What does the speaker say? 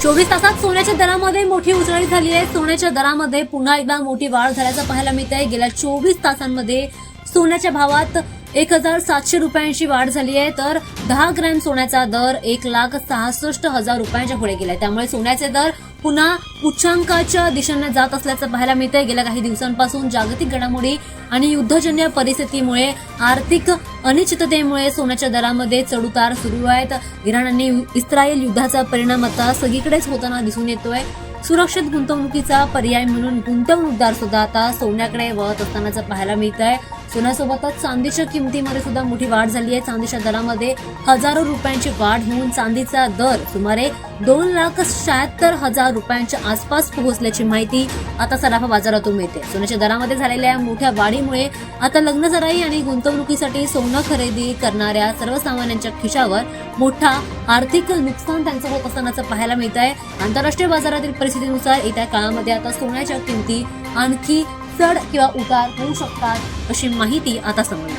24 तासात सोन्याच्या दरामध्ये मोठी उसळी झाली आहे। सोन्याच्या दरामध्ये पुन्हा एकदा मोठी वाढ झाल्याचं पाहायला मिळत आहे। गेल्या 24 तासांमध्ये सोन्याच्या भावात 1700 रुपयांची वाढ झाली आहे, तर 10 ग्रॅम सोन्याचा दर 1,66,000 रुपयांच्या पुढे गेलाय। त्यामुळे सोन्याचे दर पुन्हा उच्चांकाच्या दिशेने जात असल्याचं पाहायला मिळतंय। गेल्या काही दिवसांपासून जागतिक घडामोडी आणि युद्धजन्य परिस्थितीमुळे आर्थिक अनिश्चिततेमुळे सोन्याच्या दरामध्ये चढउतार सुरू आहेत। इराण आणि इस्रायल युद्धाचा परिणाम आता सगळीकडेच होताना दिसून येतोय। सुरक्षित गुंतवणुकीचा पर्याय म्हणून गुंतवणूकदार सुद्धा आता सोन्याकडे वळत असतानाच पाहायला मिळत आहे। सोन्यासोबतच चांदीच्या किमतीमध्ये सुद्धा मोठी वाढ झाली आहे। चांदीच्या दरामध्ये हजारो रुपयांची वाढ होऊन चांदीचा दर सुमारे 2,76,000 रुपयांच्या आसपास पोहोचल्याची माहिती आता सराफा बाजारातून मिळते। सोन्याच्या दरामध्ये झालेल्या मोठ्या वाढीमुळे आता लग्नसराई आणि गुंतवणुकीसाठी सोनं खरेदी करणाऱ्या सर्वसामान्यांच्या खिशावर मोठा आर्थिक नुकसान त्यांचं होत असतानाचं पाहायला मिळत आहे। आंतरराष्ट्रीय बाजारातील परिस्थितीनुसार येत्या काळामध्ये आता सोन्याच्या किमती आणखी चढ किंवा उतार होऊ शकतात अशी माहिती आता समोर